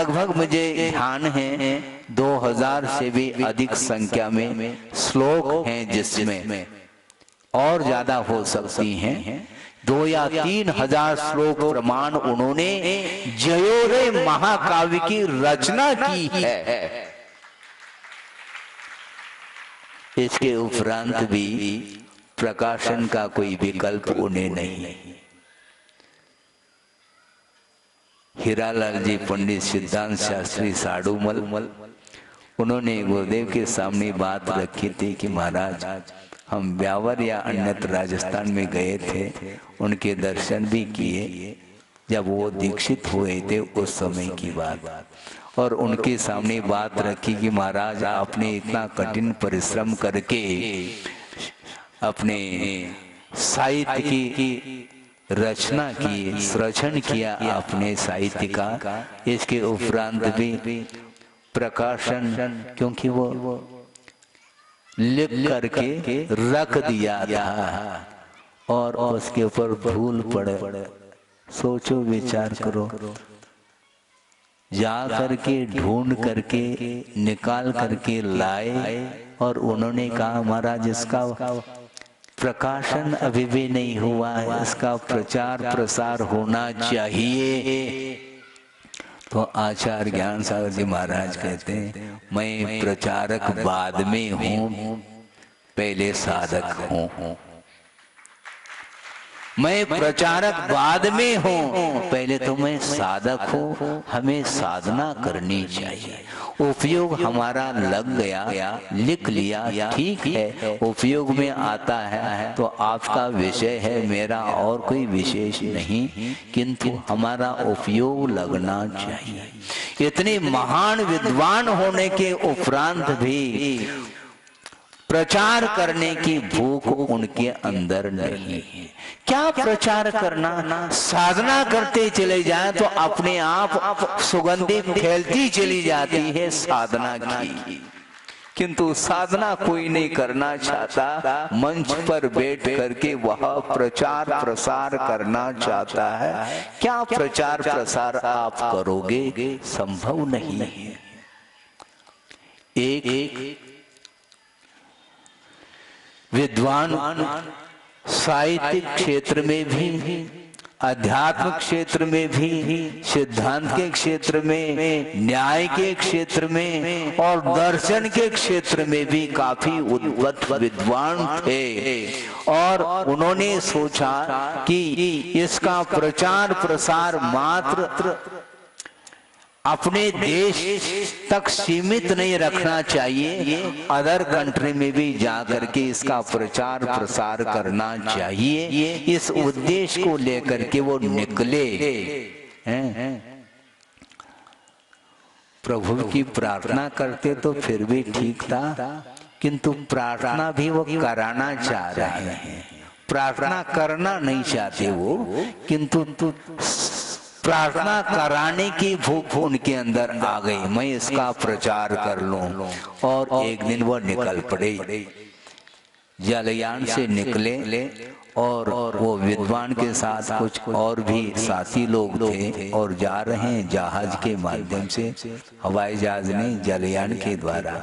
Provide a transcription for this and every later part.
लगभग मुझे ध्यान है 2000 से भी अधिक संख्या में श्लोक हैं, जिसमें और ज्यादा हो सकती हैं। 2 या 3 हजार श्लोक प्रमाण उन्होंने जयोरे महाकाव्य की रचना की है। इसके उपरांत भी प्रकाशन का कोई विकल्प उन्हें नहीं। हीरालाल जी पंडित सिद्धांत शास्त्री साडूमल, उन्होंने गुरुदेव के सामने बात रखी थी कि महाराज, हम ब्यावर या अन्यत्र राजस्थान में गए थे, उनके दर्शन भी किए जब वो दीक्षित हुए थे उस समय की बात, और उनके सामने बात रखी कि महाराज, आपने इतना कठिन परिश्रम करके अपने साहित्य की रचना की, सृजन किया आपने साहित्य का, इसके उपरांत भी प्रकाशन, क्योंकि वो लिख करके रख दिया था और उसके ऊपर धूल पड़े। सोचो, विचार करो, जा करके ढूंढ करके निकाल करके लाए और उन्होंने कहा महाराज, इसका प्रकाशन अभी भी नहीं हुआ है, इसका प्रचार प्रसार होना चाहिए। तो आचार्य ज्ञान सागर जी महाराज कहते हैं, मैं प्रचारक बाद में हूँ, पहले साधक हूँ। मैं प्रचारक बाद में हूँ, पहले तो मैं साधक हूँ। हमें साधना करनी चाहिए। उपयोग हमारा लग गया, लिख लिया, ठीक है, उपयोग में आता है तो आपका विषय है, मेरा और कोई विशेष नहीं, किंतु हमारा उपयोग लगना चाहिए। इतने महान विद्वान होने के उपरांत भी प्रचार करने की भूख उनके अंदर नहीं है। क्या प्रचार करना? साधना करते चले जाएं तो अपने आप सुगंधि फैलती चली जाती है साधना की, किंतु साधना कोई नहीं करना चाहता। मंच पर बैठ करके वह प्रचार प्रसार करना चाहता है। क्या प्रचार प्रसार आप करोगे? संभव नहीं है। एक विद्वान साहित्यिक क्षेत्र में भी, आध्यात्मिक क्षेत्र में भी, सिद्धांत के क्षेत्र में, न्याय के क्षेत्र में और दर्शन के क्षेत्र में भी काफी उद्भट विद्वान थे, और उन्होंने सोचा कि इसका प्रचार प्रसार मात्र अपने देश तक सीमित नहीं रखना चाहिए, अदर कंट्री में भी जाकर के इसका प्रचार प्रसार करना चाहिए। इस उद्देश्य को लेकर के वो निकले हैं। प्रभु की प्रार्थना करते तो फिर भी ठीक था, किंतु प्रार्थना भी वो कराना चाह रहे हैं। प्रार्थना करना नहीं चाहते वो, किंतु प्रार्थना कराने की भूख उनके अंदर आ गई। मैं इसका प्रचार कर लूं, और एक दिन वो निकल पड़े, जलयान से निकले, और वो विद्वान के साथ कुछ और भी साथी लोग थे, और जा रहे हैं जहाज के माध्यम से, हवाई जहाज नहीं, जलयान के द्वारा।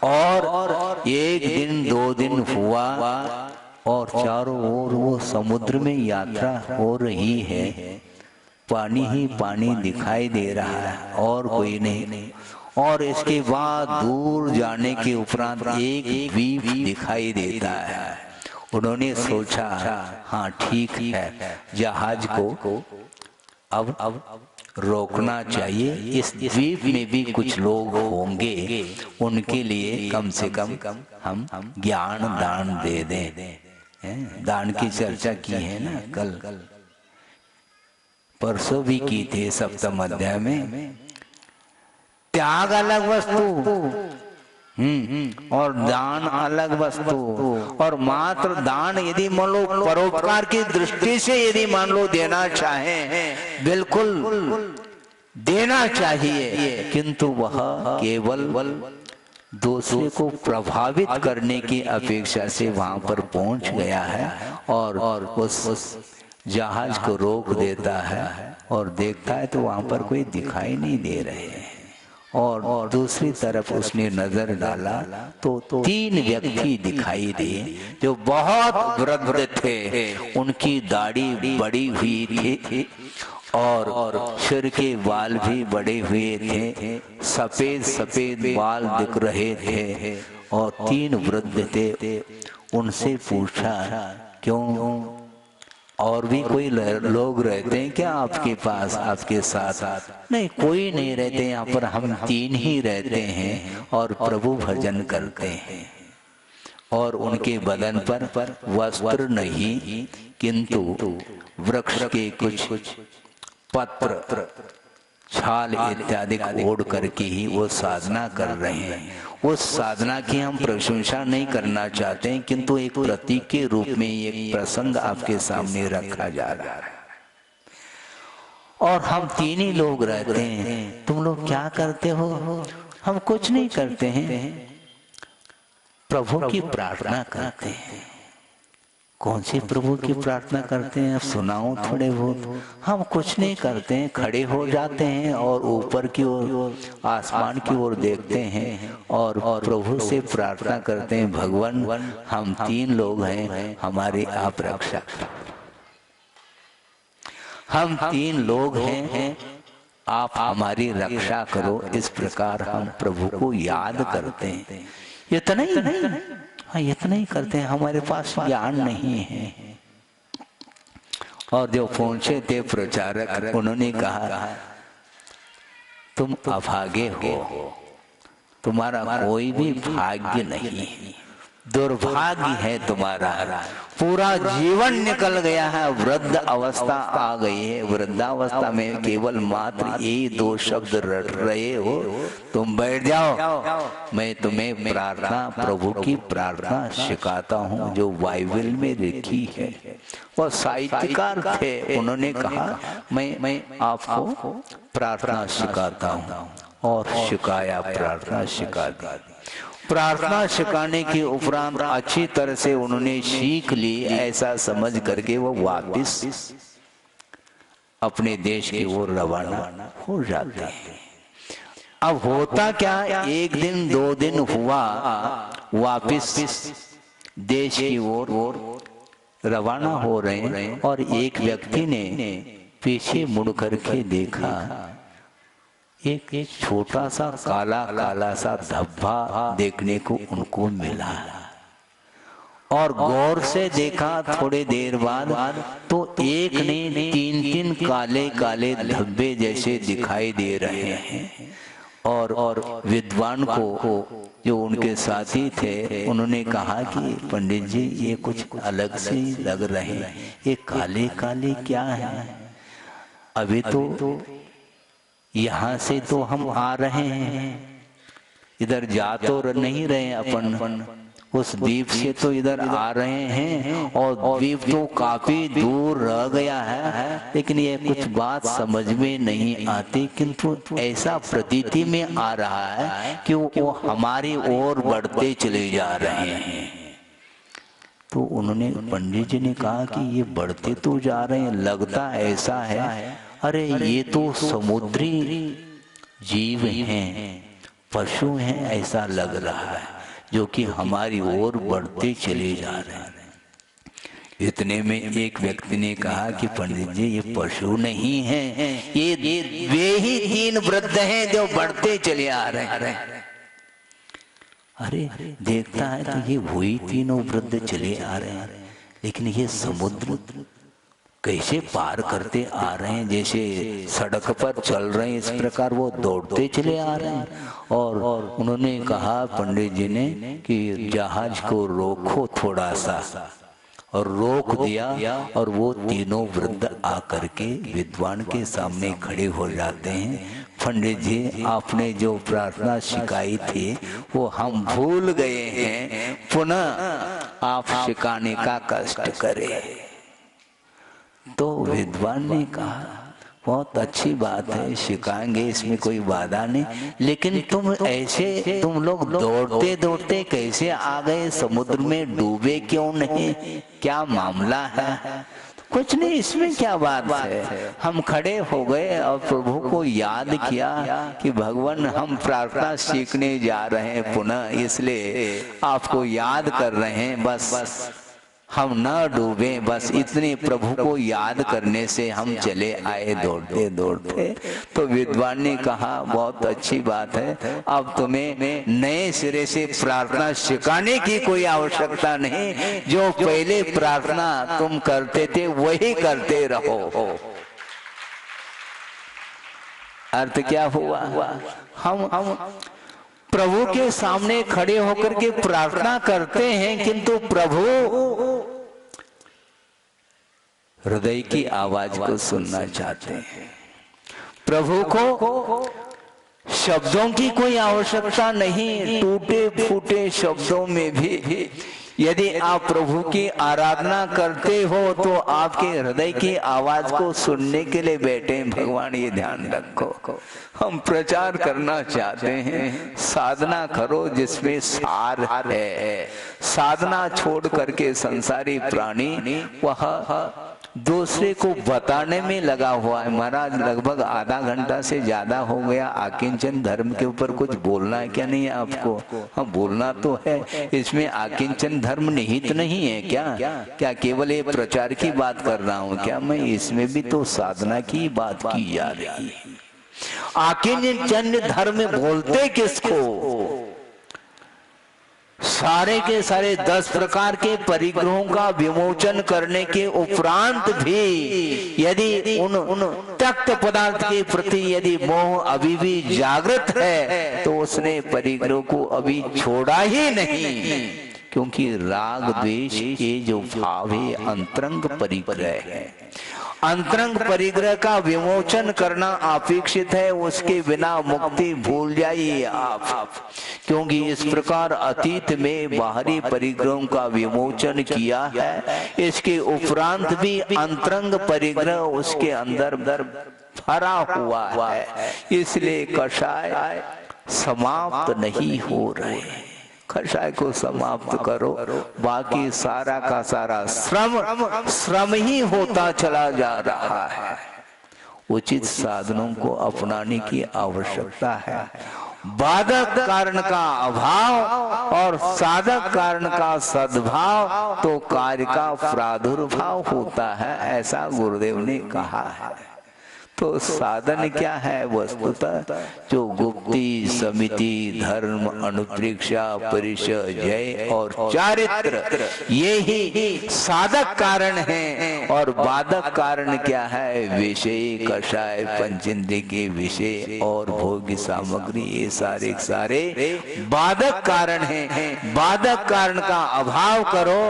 और एक दिन 2 दिन हुआ और चारों ओर वो समुद्र में यात्रा हो रही है, पानी ही पानी दिखाई दे रहा है और कोई नहीं। और इसके बाद दूर जाने के उपरांत एक द्वीप दिखाई देता है। उन्होंने सोचा, हाँ ठीक है, जहाज को अब रोकना चाहिए। इस द्वीप में भी कुछ लोग होंगे, उनके लिए कम से कम हम ज्ञान दान दे दें। दान की चर्चा की है ना, कल परसों भी की थे सप्तम अध्याय में। त्याग अलग वस्तु और दान अलग वस्तु, और मात्र दान यदि मान लो परोपकार की दृष्टि से यदि मान लो देना चाहें, बिल्कुल देना चाहिए, किंतु वह केवल दूसरे को प्रभावित करने की अपेक्षा से वहां पर पहुंच गया है, और उस जहाज को रोक देता है और देखता है तो वहां पर कोई दिखाई नहीं दे रहे हैं। और दूसरी तरफ उसने नजर डाला तो 3 व्यक्ति दिखाई दिए जो बहुत वृद्ध थे, उनकी दाढ़ी बड़ी हुई थी और सिर के बाल भी बड़े हुए थे, सफेद सफेद बाल दिख रहे थे और 3 वृद्ध थे। उनसे पूछा, क्यों और भी कोई लोग रहते हैं क्या आपके पास, आपके साथ? नहीं, कोई नहीं रहते, यहाँ पर हम 3 ही रहते हैं और प्रभु भजन करते हैं। और उनके बदन पर वस्त्र नहीं, किंतु वृक्ष के कुछ पत्र, छाल इत्यादि ओढ़ करके ही वो साधना कर रहे हैं। उस साधना की हम प्रशंसा नहीं करना चाहते हैं, किंतु एक प्रतीक के रूप में एक प्रसंग आपके सामने रखा जा रहा है। और हम 3 ही लोग रहते हैं, तुम लोग क्या करते हो? हम कुछ नहीं करते हैं, प्रभु की प्रार्थना करते हैं। कौन सी प्रभु की प्रार्थना करते हैं? अब सुनाओ थोड़े बहुत। हम कुछ नहीं करते हैं, खड़े हो जाते हैं और ऊपर की ओर, आसमान की ओर देखते हैं और प्रभु से प्रार्थना करते हैं, भगवान हम 3 लोग हैं, हमारी आप रक्षा। हम 3 लोग हैं, आप हमारी रक्षा करो। इस प्रकार हम प्रभु को याद करते हैं। इतना ही नहीं, हाँ इतना ही करते हैं, हमारे पास ज्ञान नहीं है। और जो पहुंचे थे प्रचारक, उन्होंने कहा, तुम अभागे हो, तुम्हारा कोई भी भाग्य नहीं, दुर्भाग्य है तुम्हारा, पूरा जीवन निकल गया है, वृद्ध अवस्था आ गई है। वृद्धावस्था में केवल मात्र यही 2 शब्द रट रहे हो, तुम बैठ जाओ, मैं तुम्हें प्रार्थना, प्रभु की प्रार्थना सिखाता हूँ जो बाइबल में लिखी है। वो साहित्यकार थे, उन्होंने कहा मैं आपको प्रार्थना सिखाता हूँ, और सिखाया, प्रार्थना सिखा दी। प्रार्थना सिखाने के उपरांत अच्छी तरह से उन्होंने सीख ली, ऐसा समझ करके वो वापस अपने देश की ओर रवाना हो जाते हैं। अब होता क्या, 1 दिन 2 दिन हुआ, वापस देश की ओर रवाना हो रहे हैं और एक व्यक्ति ने पीछे मुड़ करके देखा, एक छोटा सा काला काला सा धब्बा देखने को उनको मिला। और गौर से देखा थोड़े देर बाद तो एक ने 3 काले काले धब्बे जैसे दिखाई दे रहे हैं। और विद्वान को, जो उनके साथी थे, उन्होंने कहा कि पंडित जी ये कुछ अलग से लग रहे हैं, ये काले काले क्या है? अभी तो यहाँ से तो हम आ रहे हैं, इधर जा तो नहीं रहे अपन, उस द्वीप से तो इधर आ रहे हैं और द्वीप तो काफी दूर रह गया है, लेकिन ये कुछ बात समझ में नहीं आती, किंतु ऐसा प्रतीति में आ रहा है कि वो हमारी ओर बढ़ते चले जा रहे हैं। तो उन्होंने, पंडित जी ने कहा कि ये बढ़ते तो जा रहे हैं, लगता ऐसा है, अरे ये तो समुद्री जीव हैं, पशु हैं, ऐसा लग रहा है, जो कि हमारी ओर बढ़ते चले जा रहे हैं। इतने में एक व्यक्ति ने कहा कि पंडित जी ये पशु नहीं हैं, ये वे ही 3 वृद्ध हैं जो बढ़ते चले आ रहे हैं। अरे देखता है तो ये वही 3 वृद्ध चले आ रहे हैं, लेकिन ये समुद्र कैसे पार करते आ रहे हैं, जैसे सड़क पर चल रहे हैं इस प्रकार वो दौड़ते चले आ रहे हैं। और उन्होंने कहा पंडित जी ने कि जहाज को रोको थोड़ा सा, और रोक दिया, और वो 3 वृद्ध आकर के विद्वान के सामने खड़े हो जाते हैं। पंडित जी आपने जो प्रार्थना सिखाई थी वो हम भूल गए हैं, पुनः आप सिखाने का कष्ट करें। तो विद्वान ने कहा बहुत अच्छी बात है, सिखाएंगे, इसमें कोई बाधा नहीं, लेकिन तुम लोग दौड़ते दौड़ते कैसे आ गए समुद्र में, डूबे क्यों नहीं, क्या मामला है? कुछ नहीं, इसमें क्या बात है। हम खड़े हो गए और प्रभु को याद किया कि भगवान हम प्रार्थना सीखने जा रहे हैं पुनः, इसलिए आपको याद कर रहे हैं, बस हम न डूबे, बस इतने प्रभु को याद करने से हम चले आए दौड़ते दौड़ते। तो विद्वान ने कहा बहुत अच्छी बात है, अब तुम्हें नए सिरे से प्रार्थना सिखाने की कोई आवश्यकता नहीं, जो पहले प्रार्थना तुम करते थे वही करते रहो। अर्थ क्या हुआ? हम प्रभु के सामने खड़े होकर के प्रार्थना करते हैं, किंतु प्रभु हृदय की आवाज को सुनना चाहते हैं। प्रभु को शब्दों की कोई आवश्यकता नहीं, टूटे फूटे शब्दों में भी यदि आप प्रभु की आराधना करते हो तो आपके हृदय की आवाज को सुनने के लिए बैठे हैं भगवान, ये ध्यान रखो। हम प्रचार करना चाहते हैं, साधना करो जिसमें सार है। साधना छोड़ करके संसारी प्राणी वह दूसरे को बताने में लगा हुआ है। महाराज लगभग आधा घंटा से ज्यादा हो गया, आकिंचन धर्म के ऊपर कुछ बोलना है क्या? नहीं है आपको? हाँ बोलना तो है। इसमें आकिंचन धर्म निहित नहीं है क्या केवल ये प्रचार की बात कर रहा हूँ क्या मैं? इसमें भी तो साधना की बात की जा रही है। आकिंचन धर्म बोलते किसको? सारे के सारे 10 प्रकार के परिग्रहों का विमोचन करने के उपरांत भी यदि उन त्यक्त पदार्थ के प्रति यदि मोह अभी भी जागृत है तो उसने परिग्रह को अभी छोड़ा ही नहीं, क्योंकि राग द्वेष के जो भाव है अंतरंग परिग्रह है। अंतरंग परिग्रह का विमोचन करना अपेक्षित है, उसके बिना मुक्ति भूल जाइए आप, क्योंकि इस प्रकार अतीत में बाहरी परिग्रहों का विमोचन किया है, इसके उपरांत भी अंतरंग परिग्रह उसके अंदर भरा हुआ है, इसलिए कषाय समाप्त नहीं हो रहे। कषाय को समाप्त करो, बाकी सारा का सारा श्रम ही होता चला जा रहा है। उचित साधनों को अपनाने की आवश्यकता है। बाधक कारण का अभाव और साधक कारण का सद्भाव तो कार्य का प्रादुर्भाव होता है, ऐसा गुरुदेव ने कहा है। तो साधन क्या है? वस्तुतः जो गुप्ती, समिति, धर्म, अनुप्रेक्षा, परिचय, जय और चारित्र ये ही साधक कारण हैं, और बाधक कारण क्या है? विषय, कषाय, पंचेंद्रिय के विषय और भोग सामग्री, ये सारे बाधक कारण हैं। बाधक कारण का अभाव करो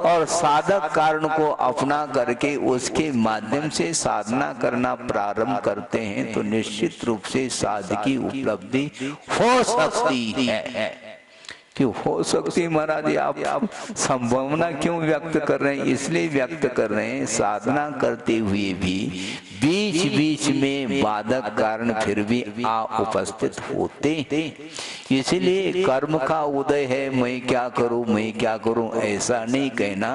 और साधक कारण को अपना करके उसके माध्यम से साधना करना प्रारंभ करते हैं तो निश्चित रूप से साध की उपलब्धि हो सकती है। क्यों हो सकती? महाराज आप संभावना क्यों व्यक्त कर रहे हैं? इसलिए व्यक्त कर रहे हैं, साधना करते हुए भी बीच बीच में बाधक कारण फिर भी उपस्थित होते हैं। इसलिए कर्म का उदय है, मैं क्या करूं ऐसा नहीं कहना,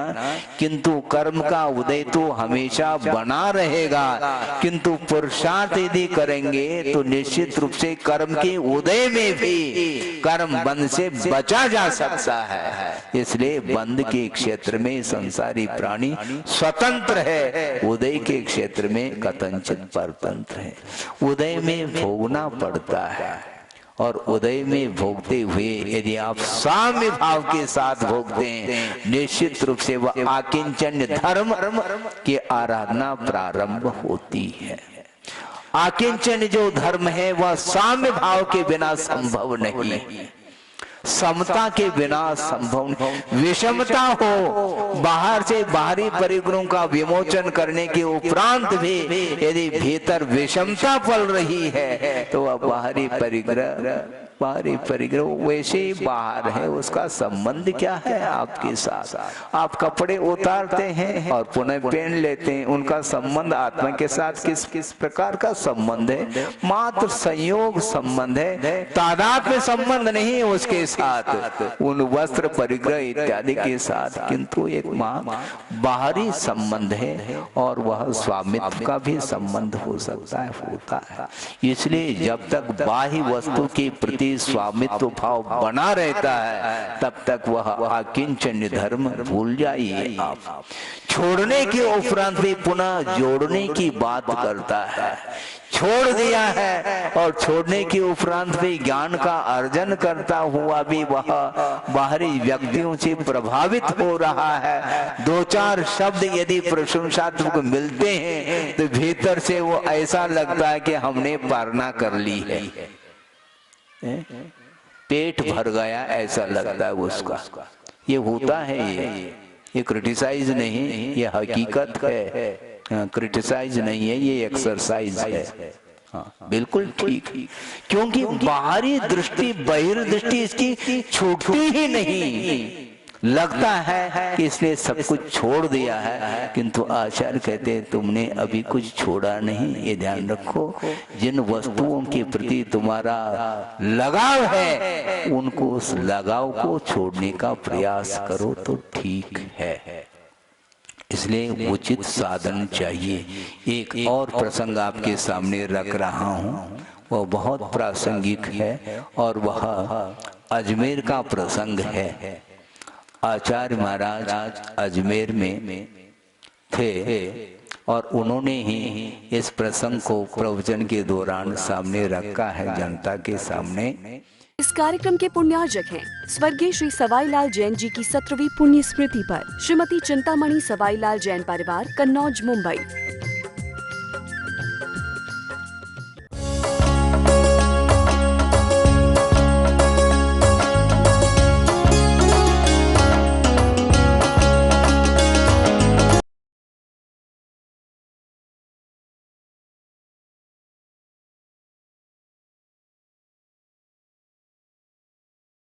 किंतु कर्म का उदय तो हमेशा बना रहेगा, किंतु पुरुषार्थ यदि करेंगे तो निश्चित रूप से कर्म के उदय में भी कर्म बंध से बचा जा सकता है। इसलिए बंध के क्षेत्र में संसारी प्राणी स्वतंत्र है, उदय के क्षेत्र में कथनचित परतंत्र है। उदय में भोगना पड़ता है और उदय में भोगते हुए यदि आप साम्य भाव के साथ भोगते हैं, निश्चित रूप से वह आकिंचन धर्म की आराधना प्रारंभ होती है। आकिंचन जो धर्म है वह साम्य भाव के बिना संभव नहीं, समता के बिना संभव नहीं। विषमता हो, बाहर से बाहरी परिग्रहों का विमोचन करने के उपरांत भी यदि भीतर विषमता पल रही है तो वह बाहरी परिग्रह बाहरी परिग्रह वैसे ही बाहर है, उसका संबंध क्या है आपके साथ? आप कपड़े उतारते हैं और पुनः पहन लेते हैं, उनका संबंध आत्मा के साथ किस किस प्रकार का संबंध है? मात्र संयोग संबंध है, तादाद में संबंध नहीं है उसके साथ, उन वस्त्र परिग्रह इत्यादि के साथ, किंतु एक बाहरी संबंध है और वह स्वामित्व का भी संबंध हो सकता है, होता है। इसलिए जब तक बाह्य वस्तु के प्रति स्वामित्व भाव बना रहता है तब तक वह अकिंचन धर्म भूल जाइए आप। छोड़ने के उपरांत भी पुनः जोड़ने की बात करता है। छोड़ दिया है और छोड़ने के उपरांत भी ज्ञान का अर्जन करता हुआ भी वह बाहरी व्यक्तियों से प्रभावित हो रहा है। दो चार शब्द यदि प्रशंसात्मक मिलते हैं तो भीतर से वो ऐसा लगता है कि हमने पारना कर ली है, पेट भर गया ऐसा लगता है उसका। ये होता है, ये क्रिटिसाइज नहीं, ये हकीकत है, क्रिटिसाइज नहीं है, ये एक्सरसाइज है। हाँ, बिल्कुल ठीक, क्योंकि बाहरी दृष्टि बहिर्दृष्टि इसकी छूटती ही नहीं। लगता है कि इसने सब कुछ छोड़ दिया है, किंतु आचार्य कहते हैं तुमने अभी कुछ छोड़ा नहीं। ये ध्यान रखो, जिन वस्तुओं के प्रति तुम्हारा लगाव है उनको, उस लगाव को छोड़ने का प्रयास करो तो ठीक है। इसलिए उचित साधन चाहिए। एक और प्रसंग आपके सामने रख रहा हूँ, वह बहुत प्रासंगिक है और वह अजमेर का प्रसंग है। आचार्य महाराज अजमेर में थे और उन्होंने ही इस प्रसंग को प्रवचन के दौरान सामने रखा है जनता के सामने। इस कार्यक्रम के पुण्यार्जक हैं स्वर्गीय श्री सवाईलाल जैन जी की 17वीं पुण्य स्मृति पर श्रीमती चिंतामणि सवाईलाल जैन परिवार, कन्नौज, मुंबई।